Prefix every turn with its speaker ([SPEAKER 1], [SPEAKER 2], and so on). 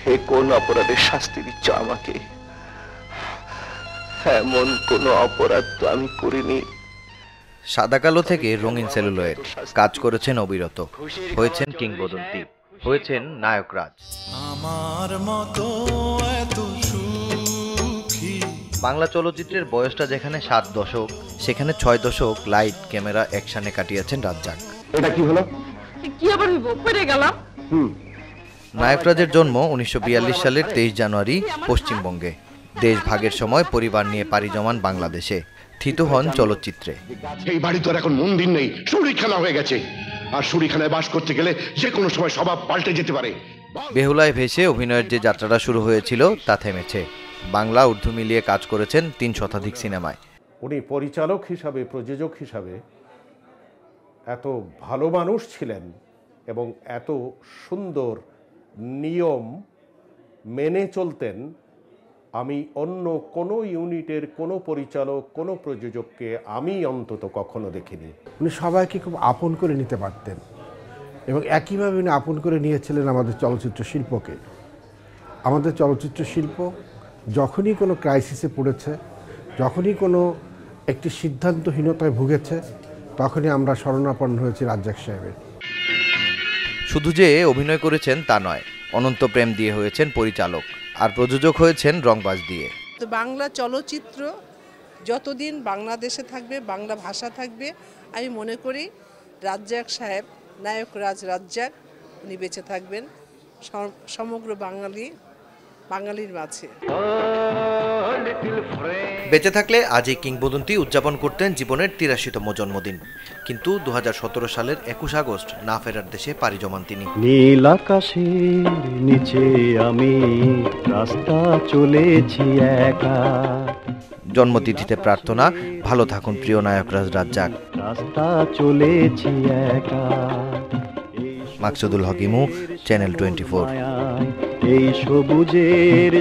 [SPEAKER 1] এ কোন অপরাধের শাস্তি দিচ্ছ আমাকে? এমন কোন অপরাধ তো আমি করিনি।
[SPEAKER 2] সাদা কালো থেকে রঙিন সেলুলয়েড কাজ করেছেন অবিরত, হয়েছেন কিংবদন্তি, হয়েছেন নায়করাজ।
[SPEAKER 3] আমার মতো এত সুখী।
[SPEAKER 2] বাংলা চলচ্চিত্রের বয়সটা যেখানে 7 দশক, সেখানে 6 দশক লাইট ক্যামেরা অ্যাকশনে কাটিয়েছেন রাজ্জাক।
[SPEAKER 1] এটা কি হলো?
[SPEAKER 4] কি আবার হইব? পড়ে গেলাম।
[SPEAKER 2] নায়করাজের জন্ম 1942 সালের 23 জানুয়ারি পশ্চিমবঙ্গে। দেশ ভাগের সময় পরিবার নিয়ে পাড়ি জমান বাংলাদেশে, থিত হন চলচ্চিত্রে।
[SPEAKER 5] এই বাড়ি তো আর এখন মন্দির নেই, শুরিখানা হয়ে গেছে। আর শুরিখানায় বাস করতে গেলে যে কোনো সময় স্বভাব পাল্টে যেতে পারে।
[SPEAKER 2] বেহুলায় ভেসে অভিনয়ের যে যাত্রাটা শুরু হয়েছিল তা থেমেছে। বাংলা উর্দু মিলিয়ে কাজ করেছেন 3 শতাধিক সিনেমায়।
[SPEAKER 6] উনি পরিচালক হিসাবে, প্রযোজক হিসাবে এত ভালো মানুষ ছিলেন এবং এত সুন্দর নিয়ম মেনে চলতেন, আমি অন্য কোনো ইউনিটের কোনো পরিচালক, কোনো প্রযোজককে আমি অন্তত কখনো দেখিনি।
[SPEAKER 7] উনি সবাইকে খুব আপন করে নিতে পারতেন এবং একইভাবে উনি আপন করে নিয়েছিলেন আমাদের চলচ্চিত্র শিল্পকে। আমাদের চলচ্চিত্র শিল্প যখনই কোনো ক্রাইসিসে পড়েছে, যখনই কোনো একটি সিদ্ধান্তহীনতায় ভুগেছে, তখনই আমরা শরণাপন্ন হয়েছি রাজ্জাক সাহেবের।
[SPEAKER 2] শুধু যে অভিনয় করেছেন তা নয়, অনন্ত প্রেম দিয়ে হয়েছেন পরিচালক, আর প্রযোজক হয়েছেন রংবাজ দিয়ে।
[SPEAKER 8] তো বাংলা চলচ্চিত্র যতদিন বাংলাদেশে থাকবে, বাংলা ভাষা থাকবে, আমি মনে করি রাজ্জাক সাহেব, নায়করাজ রাজ্জাক, উনি বেঁচে থাকবেন সমগ্র বাঙালির মাঝে।
[SPEAKER 2] বেঁচে থাকলে আজ এই কিংবদন্তি উদযাপন করতেন জীবনের 83তম জন্মদিন। কিন্তু 2017 সালের 21 আগস্ট না ফেরার দেশে পাড়ি জমান তিনি।
[SPEAKER 9] নীল আকাশের নিচে আমি রাস্তা চলেছি একা।
[SPEAKER 2] জন্মতিথিতে প্রার্থনা, ভালো থাকুন প্রিয় নায়করাজ রাজ্জাক।
[SPEAKER 9] রাস্তা চলেছি একা।
[SPEAKER 2] মাকসুদুল হক ইমু, চ্যানেল 24।
[SPEAKER 9] এই সবুজের